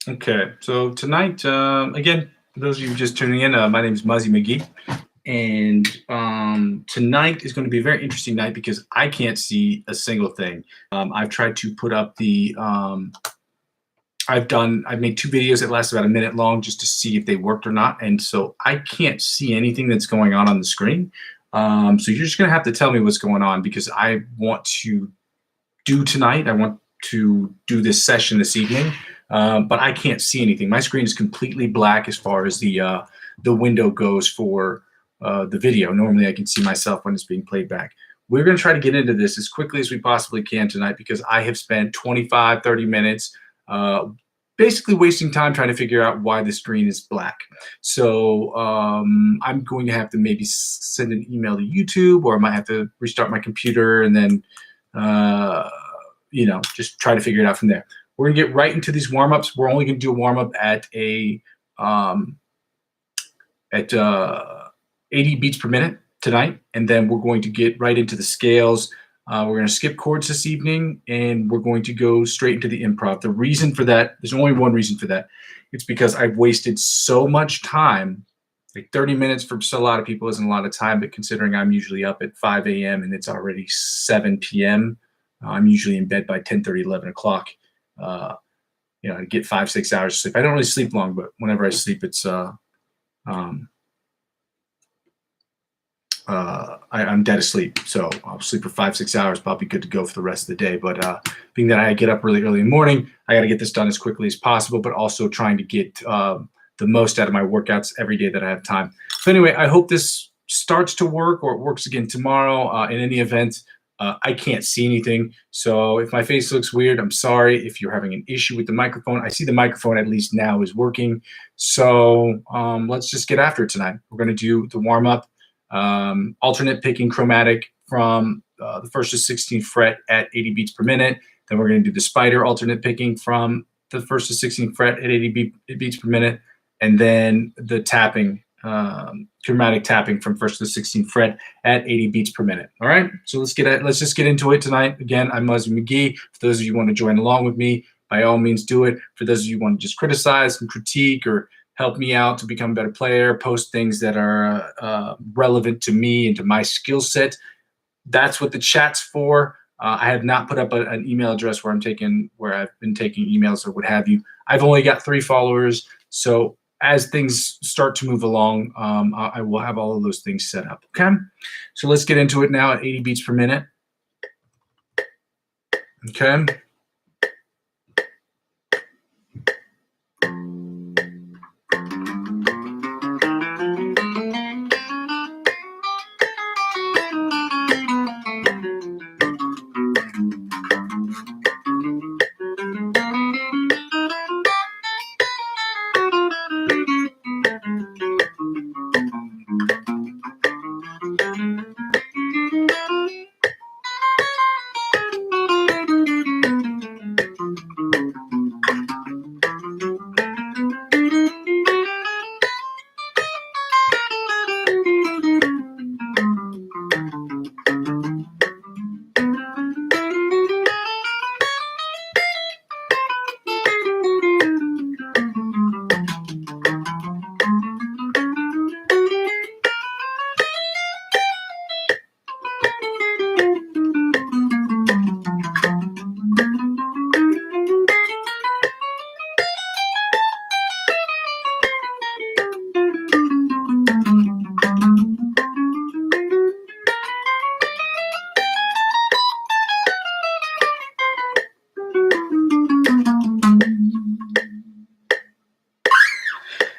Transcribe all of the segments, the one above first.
Okay, so tonight, again, for those of you just tuning in, my name is Muzzy McGee, and tonight is going to be a very interesting night because I can't see a single thing. I've tried to put up I've made two videos that last about a minute long just to see if they worked or not, and so I can't see anything that's going on the screen. So you're just going to have to tell me what's going on because I want to do tonight. I want to do this session this evening, but I can't see anything. My screen is completely black as far as the window goes for the video. Normally, I can see myself when it's being played back. We're going to try to get into this as quickly as we possibly can tonight because I have spent 25, 30 minutes basically wasting time trying to figure out why the screen is black. So I'm going to have to maybe send an email to YouTube, or I might have to restart my computer and then just try to figure it out from there. We're gonna get right into these warm-ups. We're only gonna do a warm-up at 80 beats per minute tonight, and then we're going to get right into the scales. We're going to skip chords this evening, and we're going to go straight into the improv. The reason for that, there's only one reason for that. It's because I've wasted so much time. Like 30 minutes for a lot of people isn't a lot of time, but considering I'm usually up at 5 a.m. and it's already 7 p.m., I'm usually in bed by 10:30, 11 o'clock. I get 5, 6 hours of sleep. I don't really sleep long, but whenever I sleep, it's I'm dead asleep. So I'll sleep for 5, 6 hours, but I'll be good to go for the rest of the day. But being that I get up really early in the morning, I got to get this done as quickly as possible, but also trying to get the most out of my workouts every day that I have time. So anyway, I hope this starts to work, or it works again tomorrow. In any event, I can't see anything. So if my face looks weird, I'm sorry. If you're having an issue with the microphone, I see the microphone at least now is working. So let's just get after it tonight. We're going to do the warm up. Alternate picking chromatic from the 1st to 16th fret at 80 beats per minute. Then we're going to do the spider alternate picking from the 1st to 16th fret at 80 beats per minute. And then the tapping, chromatic tapping from 1st to 16th fret at 80 beats per minute. All right, so let's just get into it tonight. Again, I'm Muzzy McGee. For those of you who want to join along with me, by all means do it. For those of you who want to just criticize and critique or help me out to become a better player, post things that are relevant to me and to my skill set, that's what the chat's for. I have not put up an email address where I've been taking emails or what have you. I've only got 3 followers, so as things start to move along, I will have all of those things set up. Okay, so let's get into it now at 80 beats per minute. Okay.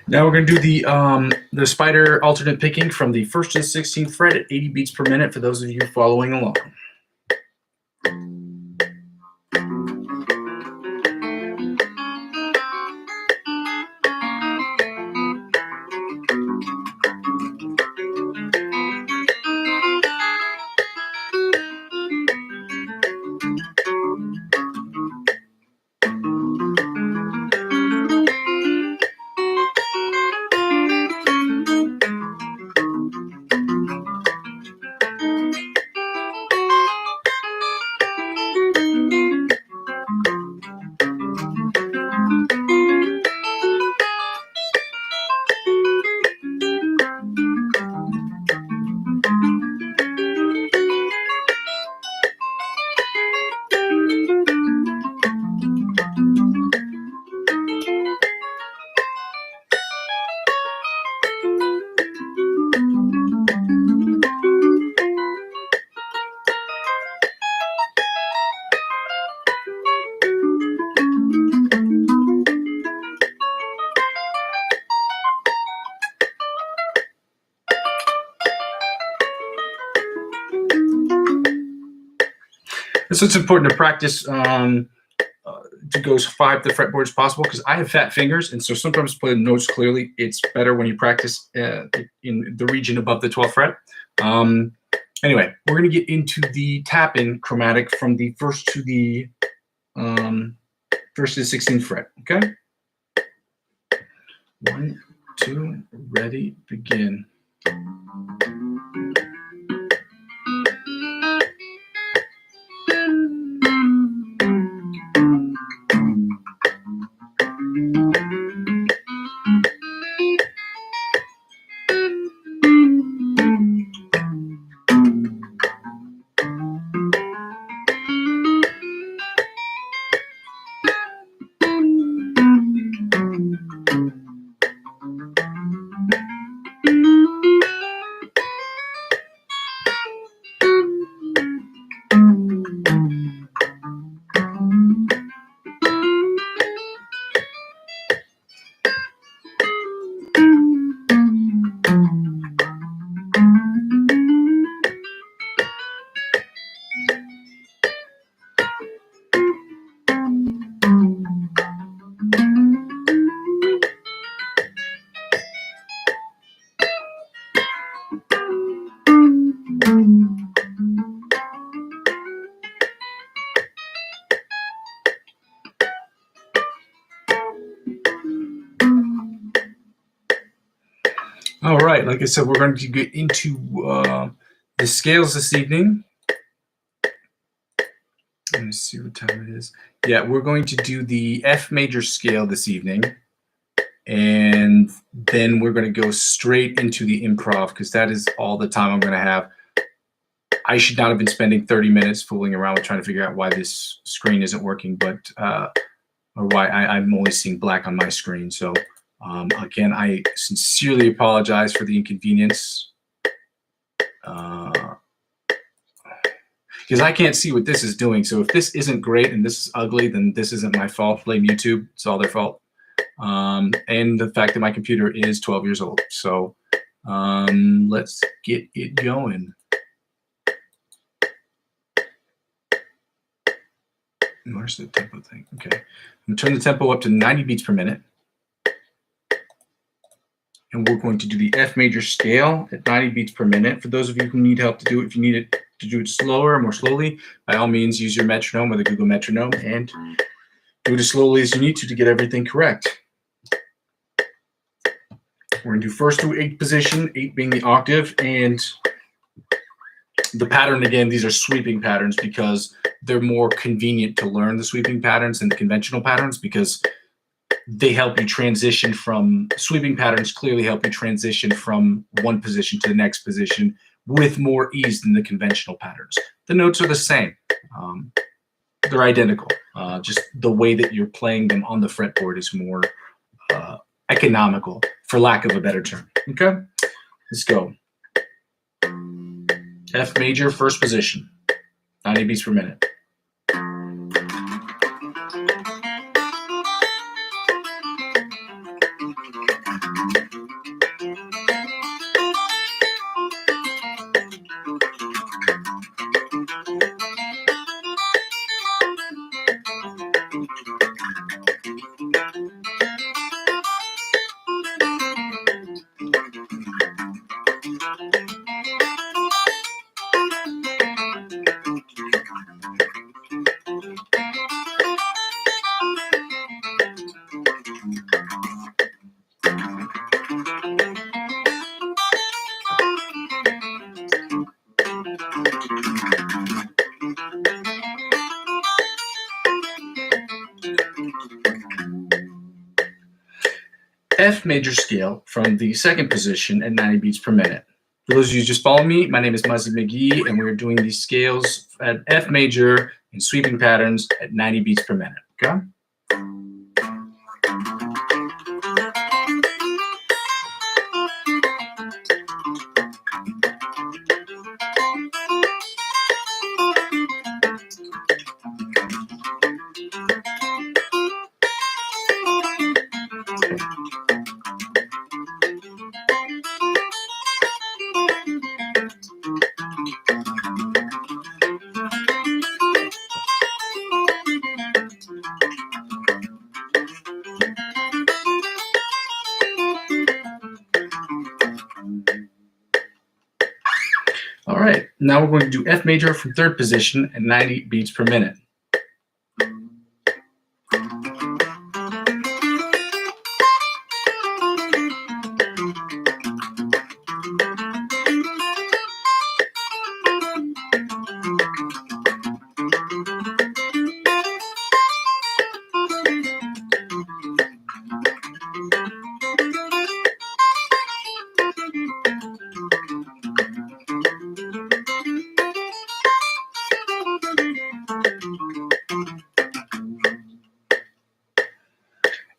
Now we're going to do the spider alternate picking from the 1st to the 16th fret at 80 beats per minute for those of you following along. So it's important to practice to go as far up the fretboard as possible because I have fat fingers, and so sometimes playing notes clearly, it's better when you practice in the region above the 12th fret. Anyway, we're going to get into the tap-in chromatic from the first to the 16th fret. Okay. 1, 2, ready, begin. All right, like I said, we're going to get into the scales this evening. Let me see what time it is. Yeah, we're going to do the F major scale this evening, and then we're going to go straight into the improv because that is all the time I'm going to have. I should not have been spending 30 minutes fooling around with trying to figure out why this screen isn't working, but or why I'm only seeing black on my screen. So again, I sincerely apologize for the inconvenience because I can't see what this is doing. So if this isn't great and this is ugly, then this isn't my fault. Blame YouTube. It's all their fault. And the fact that my computer is 12 years old. So let's get it going. Where's the tempo thing? Okay. I'm going to turn the tempo up to 90 beats per minute. And we're going to do the F major scale at 90 beats per minute. For those of you who need help to do it, if you need it to do it slower, more slowly, by all means, use your metronome or the Google metronome and do it as slowly as you need to get everything correct. We're going to do first through 8th position, 8 being the octave, and the pattern, again, these are sweeping patterns because they're more convenient to learn the sweeping patterns than the conventional patterns because they help you transition from sweeping patterns clearly help you transition from one position to the next position with more ease than the conventional patterns. The notes are the same. They're identical. Just the way that you're playing them on the fretboard is more economical, for lack of a better term. Okay, let's go. F major, first position, 90 beats per minute. F major scale from the second position at 90 beats per minute. For those of you who just follow me, my name is Muzzy McGee, and we're doing these scales at F major in sweeping patterns at 90 beats per minute. Okay? Now we're going to do F major from third position at 90 beats per minute.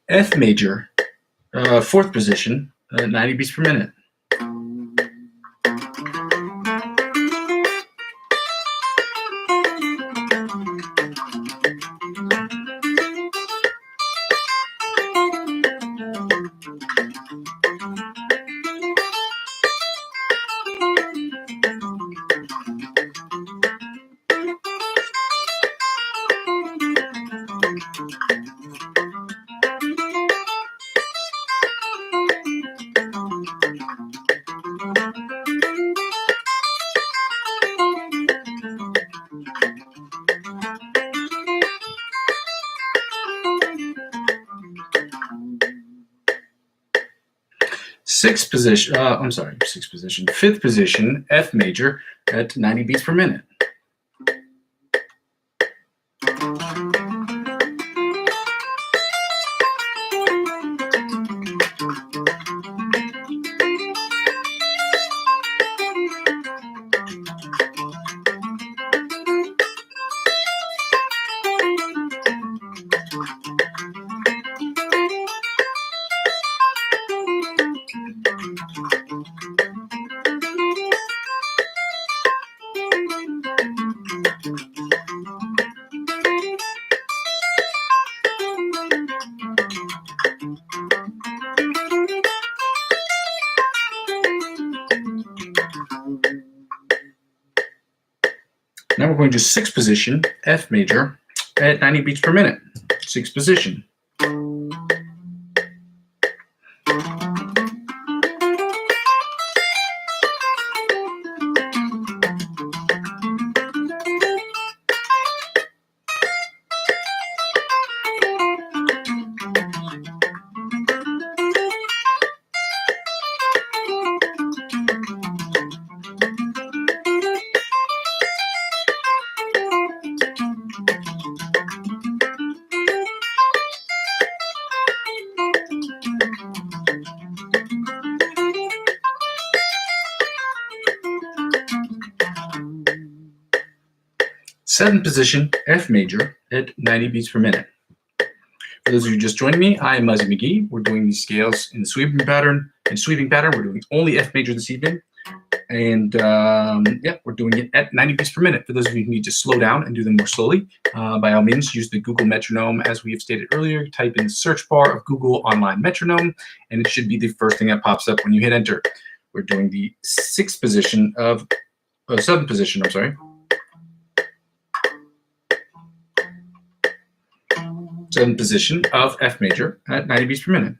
F major, fourth position, 90 beats per minute. Fifth position, F major at 90 beats per minute. Now we're going to sixth position, F major, at 90 beats per minute. Sixth position. Seventh position, F major at 90 beats per minute. For those of you just joining me, I am Muzzy McGee. We're doing these scales in the sweeping pattern. We're doing only F major this evening. And we're doing it at 90 beats per minute. For those of you who need to slow down and do them more slowly, by all means, use the Google metronome. As we have stated earlier, type in the search bar of Google online metronome, and it should be the first thing that pops up when you hit enter. We're doing the seventh position, seventh position of F major at 90 beats per minute.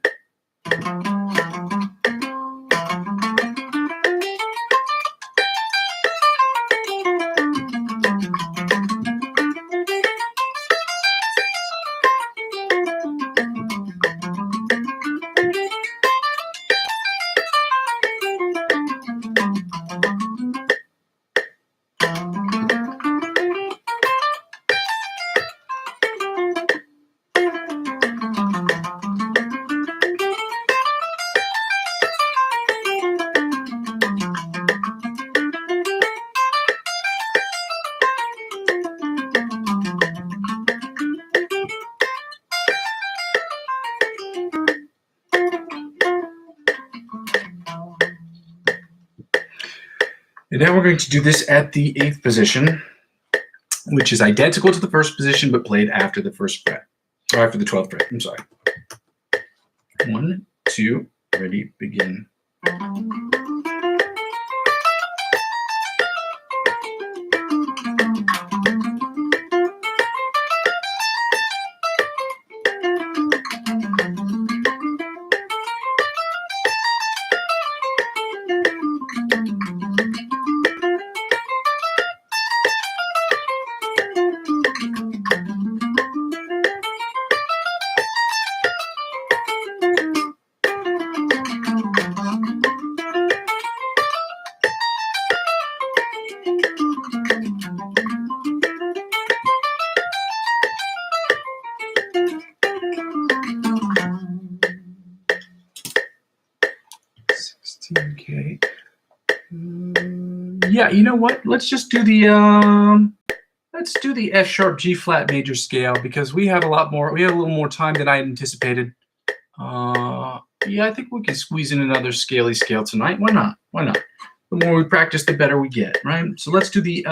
And now we're going to do this at the eighth position, which is identical to the first position, but played after the first fret, or after the 12th fret. I'm sorry. 1, 2, ready, begin. Okay. Yeah, you know what? Let's just do the F sharp G flat major scale because we have a little more time than I had anticipated. Yeah, I think we can squeeze in another scaly scale tonight. Why not? Why not? The more we practice, the better we get, right? So let's do the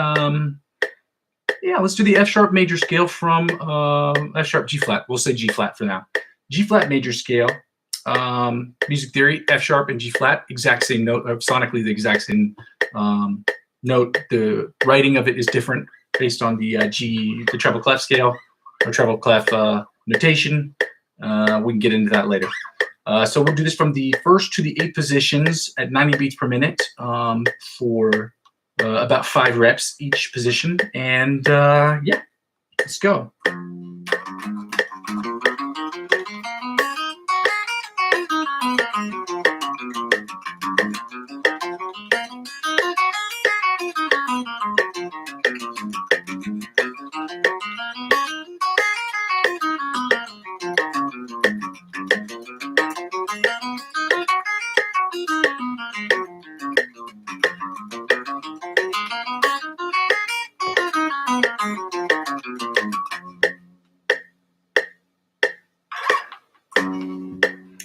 F sharp major scale from F sharp G flat. We'll say G flat for now. G flat major scale. Music theory, F sharp and G flat, exact same note, sonically the exact same note. The writing of it is different based on the treble clef scale or treble clef notation. We can get into that later. So we'll do this from the 1st to the 8th positions at 90 beats per minute for about 5 reps each position. And yeah, let's go.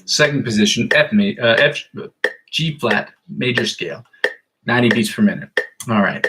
Second position, G flat major scale, 90 beats per minute. All right.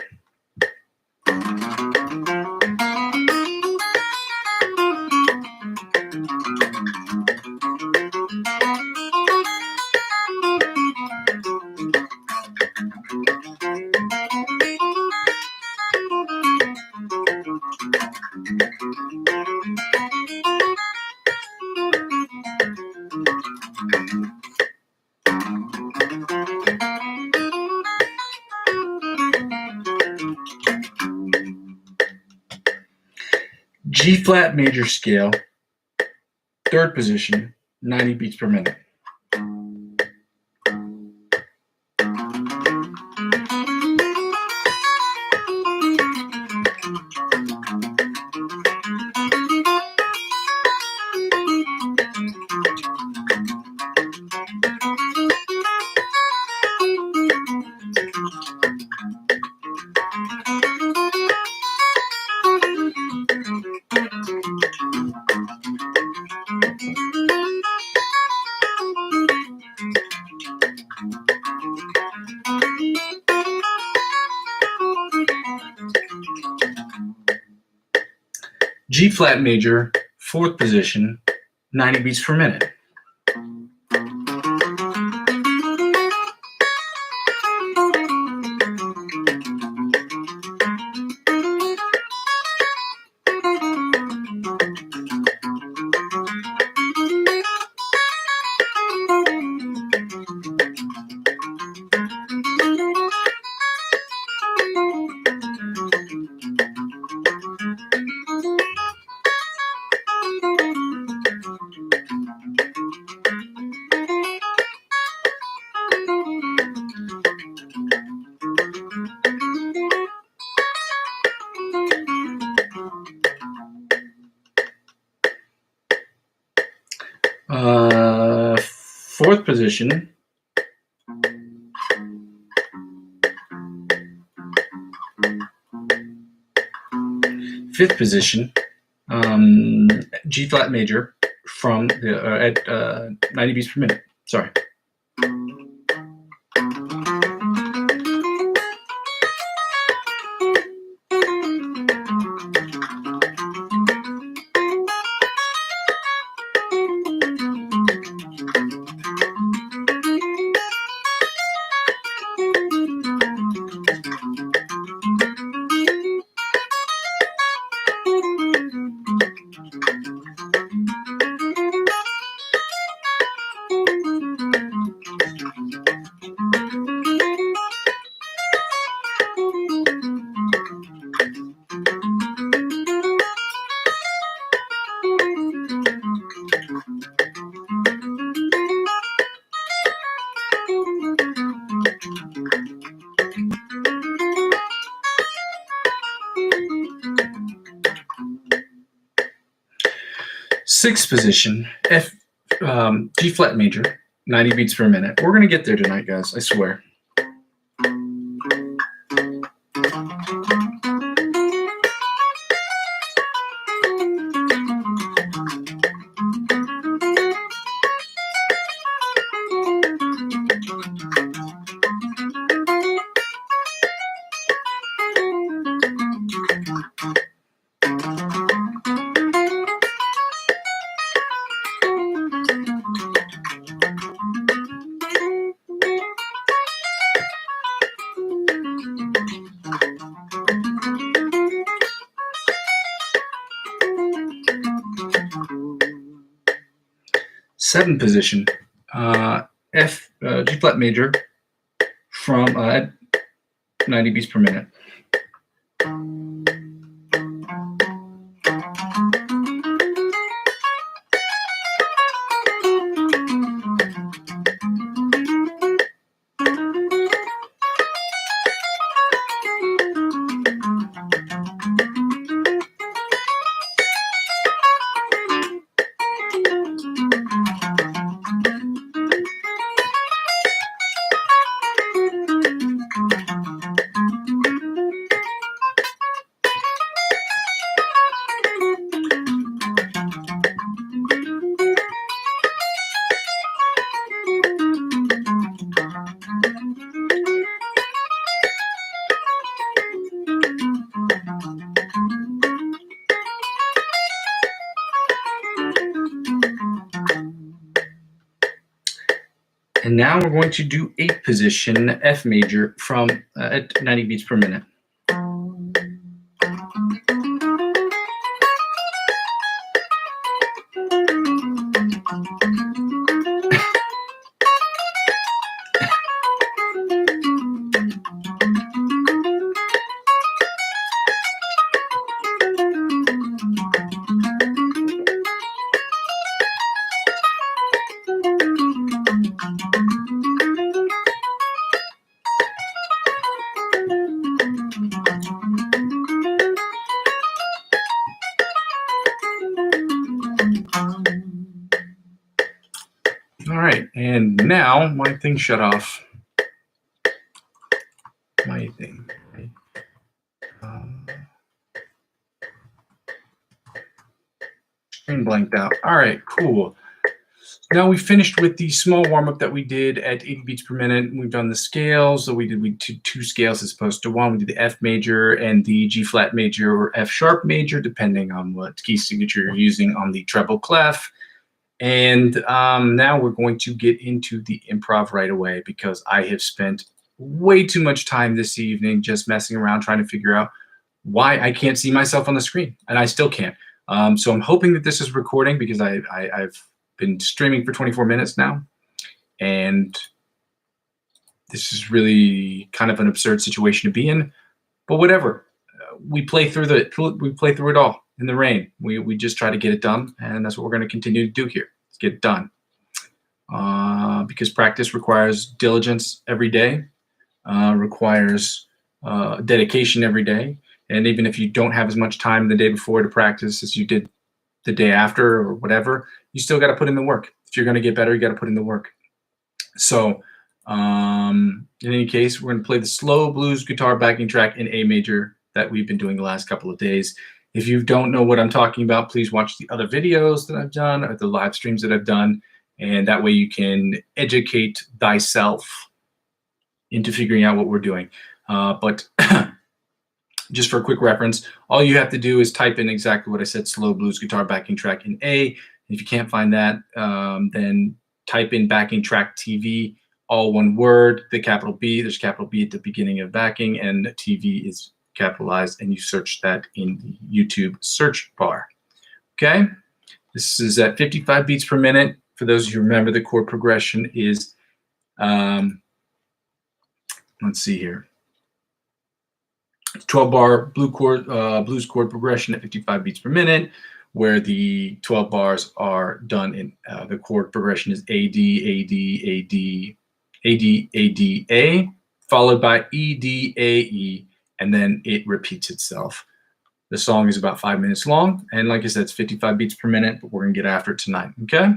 G flat major scale, 3rd position, 90 beats per minute. G flat major, 4th position, 90 beats per minute. Fourth position, fifth position, G flat major from the at 90 beats per minute. Sorry. Sixth position, G flat major, 90 beats per minute. We're gonna get there tonight, guys. I swear. 7th position, G flat major from at 90 beats per minute. And now we're going to do 8th position, F major from at 90 beats per minute. All right, and now my thing shut off. My thing. Screen blanked out. All right, cool. Now we finished with the small warm-up that we did at 80 beats per minute. We've done the scales. So we did two scales as opposed to one. We did the F major and the G flat major or F sharp major, depending on what key signature you're using on the treble clef. And now we're going to get into the improv right away because I have spent way too much time this evening just messing around trying to figure out why I can't see myself on the screen, and I still can't. So I'm hoping that this is recording because I've been streaming for 24 minutes now, and this is really kind of an absurd situation to be in, but whatever. We play through it all in the rain. We just try to get it done, and that's what we're going to continue to do here. Let's get it done. Because practice requires diligence every day, requires dedication every day, and even if you don't have as much time the day before to practice as you did the day after or whatever, you still got to put in the work. If you're going to get better, you got to put in the work. So in any case, we're going to play the slow blues guitar backing track in A major that we've been doing the last couple of days. If you don't know what I'm talking about, please watch the other videos that I've done or the live streams that I've done, and that way you can educate thyself into figuring out what we're doing. But just for a quick reference, all you have to do is type in exactly what I said, slow blues guitar backing track in A. If you can't find that, then type in backing track TV, all one word, the capital B. There's capital B at the beginning of backing, and TV is capitalized, and you search that in the YouTube search bar. Okay, this is at 55 beats per minute. For those of you who remember, the chord progression is, let's see here, 12-bar blues chord progression at 55 beats per minute, where the 12 bars are done in the chord progression is A, D, A, D, A, D, A, D, A, D, A, followed by E, D, A, E, and then it repeats itself. The song is about 5 minutes long, and like I said, it's 55 beats per minute, but we're gonna get after it tonight, okay?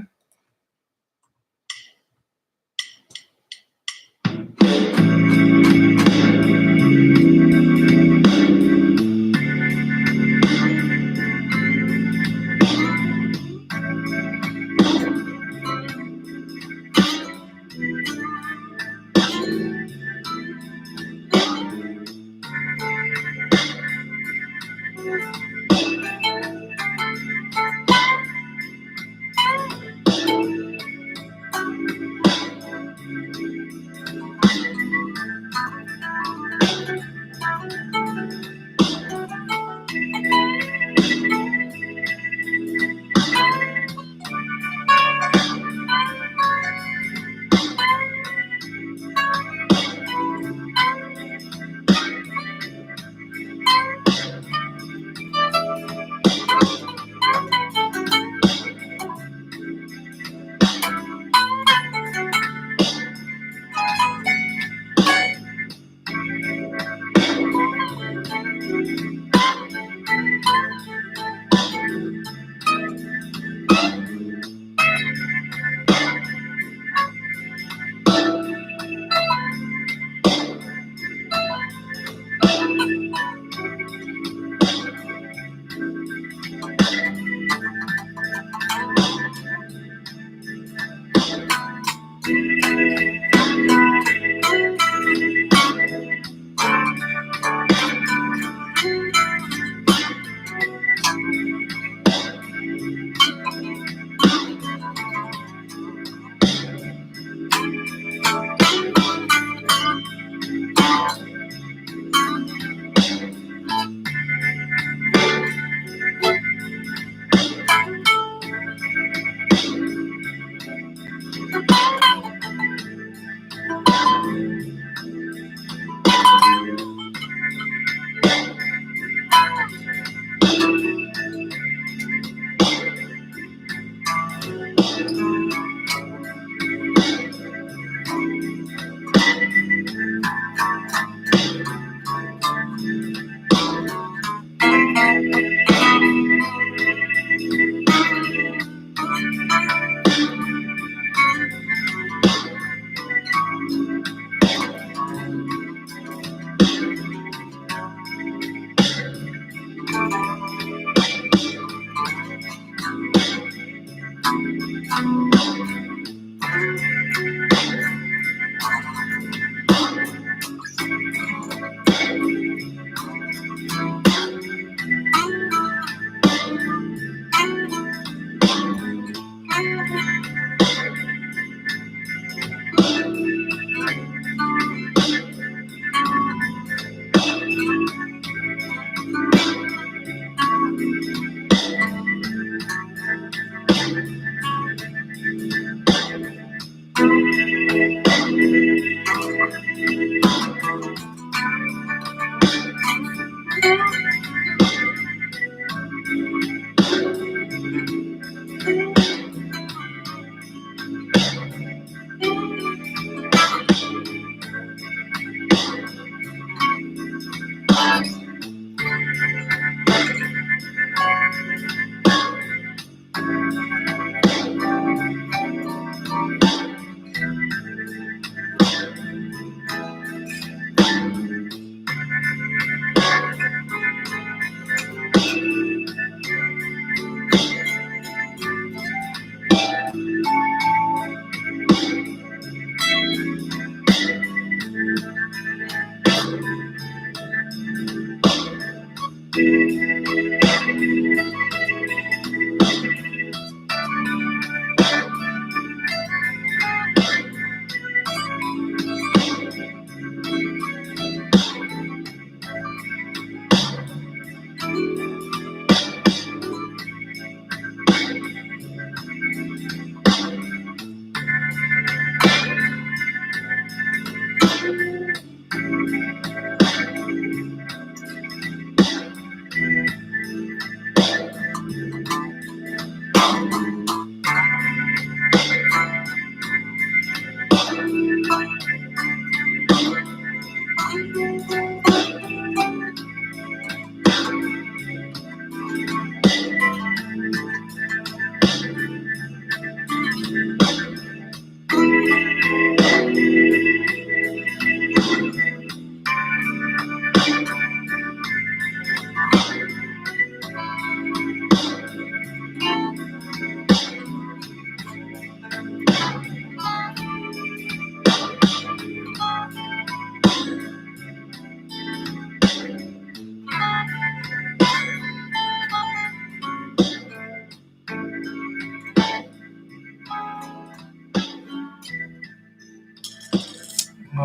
Well,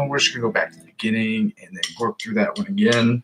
we're just gonna go back to the beginning and then work through that one again.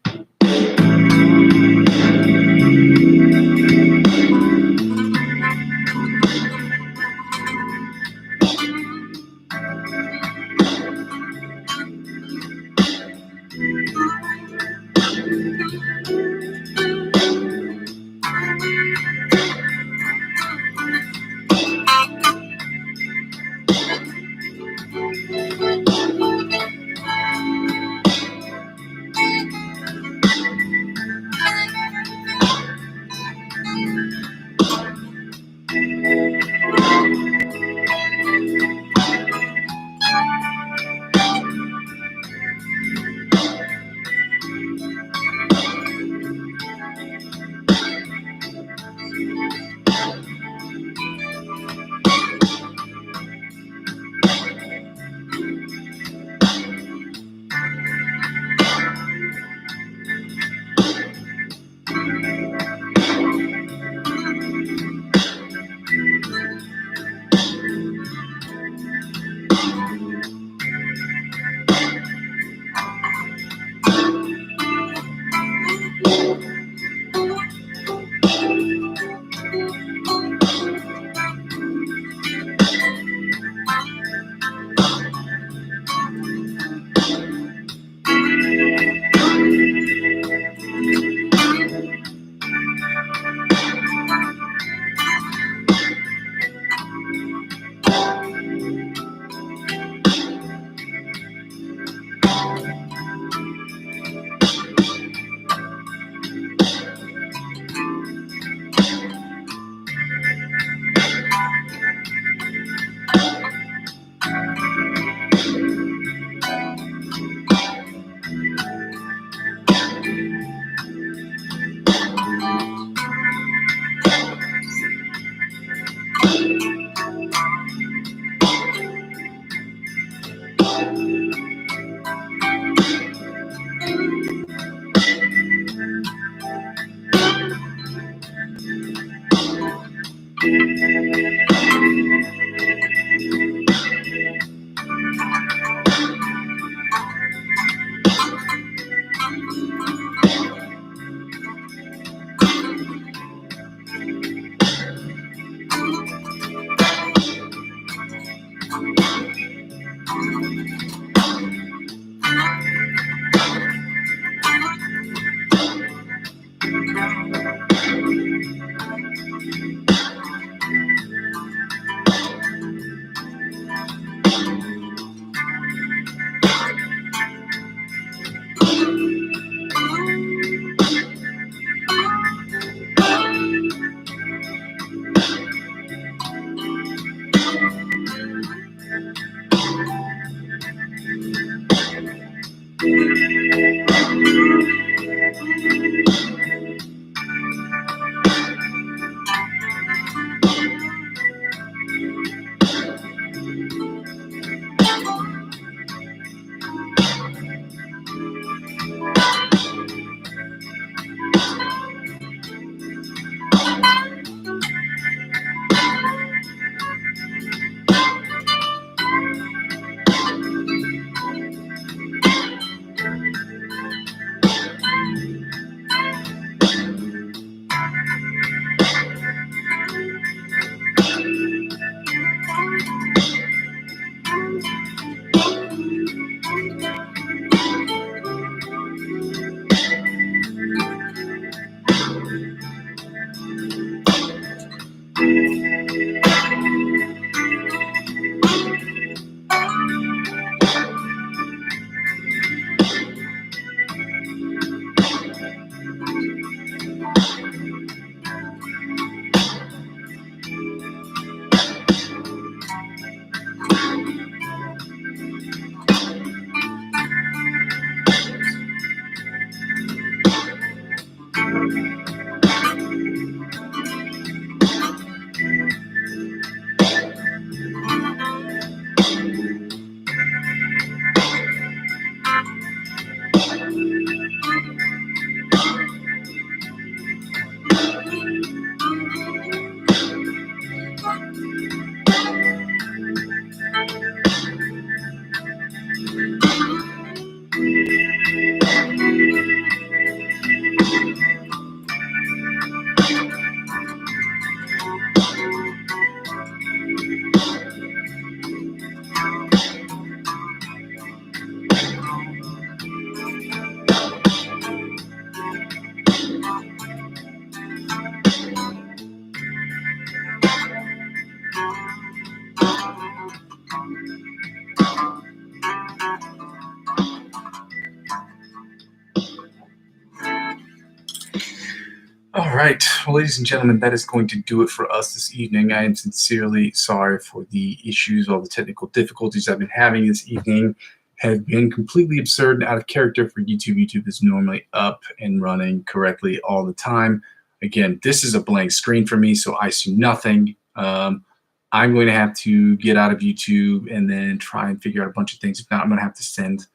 All right, well, ladies and gentlemen, that is going to do it for us this evening. I am sincerely sorry for the issues, all the technical difficulties I've been having this evening have been completely absurd and out of character for YouTube. YouTube is normally up and running correctly all the time. Again, this is a blank screen for me, so I see nothing. I'm going to have to get out of YouTube and then try and figure out a bunch of things. If not, I'm going to have to send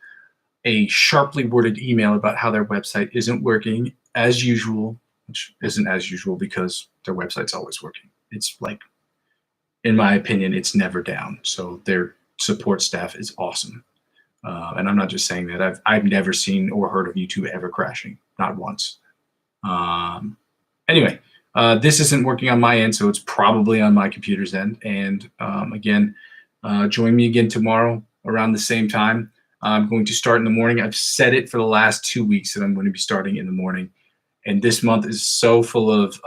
a sharply worded email about how their website isn't working as usual, which isn't as usual because their website's always working. It's like, in my opinion, it's never down. So their support staff is awesome. And I'm not just saying that. I've never seen or heard of YouTube ever crashing, not once. Anyway, this isn't working on my end, so it's probably on my computer's end. And again, join me again tomorrow around the same time. I'm going to start in the morning. I've said it for the last 2 weeks that I'm going to be starting in the morning. And this month is so full of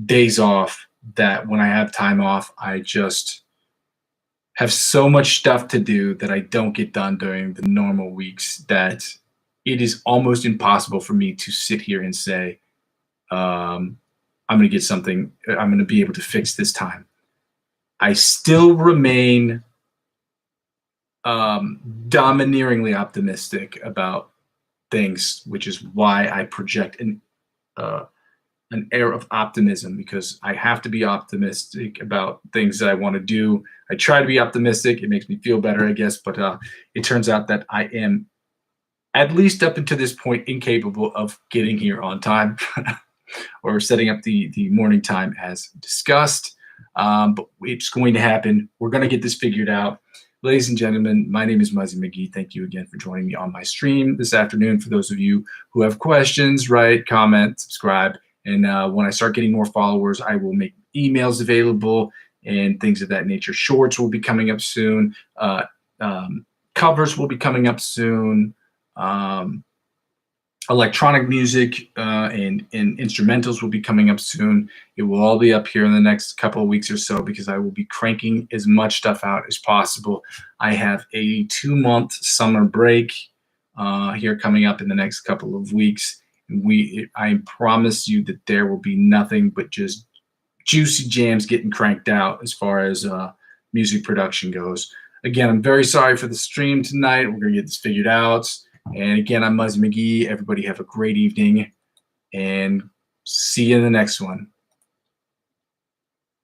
days off that when I have time off, I just have so much stuff to do that I don't get done during the normal weeks that it is almost impossible for me to sit here and say, I'm going to get something, I'm going to be able to fix this time. I still remain domineeringly optimistic about things, which is why I project an air of optimism, because I have to be optimistic about things that I want to do. I try to be optimistic. It makes me feel better, I guess, but it turns out that I am, at least up until this point, incapable of getting here on time or setting up the morning time as discussed. But it's going to happen. We're going to get this figured out. Ladies and gentlemen, my name is Muzzy McGee. Thank you again for joining me on my stream this afternoon. For those of you who have questions, write, comment, subscribe. And when I start getting more followers, I will make emails available and things of that nature. Shorts will be coming up soon. Covers will be coming up soon. Electronic music and instrumentals will be coming up soon. It will all be up here in the next couple of weeks or so because I will be cranking as much stuff out as possible. I have a 2-month summer break here coming up in the next couple of weeks. I promise you that there will be nothing but just juicy jams getting cranked out as far as music production goes. Again, I'm very sorry for the stream tonight. We're going to get this figured out. And again, I'm Muzzy McGee. Everybody have a great evening and see you in the next one.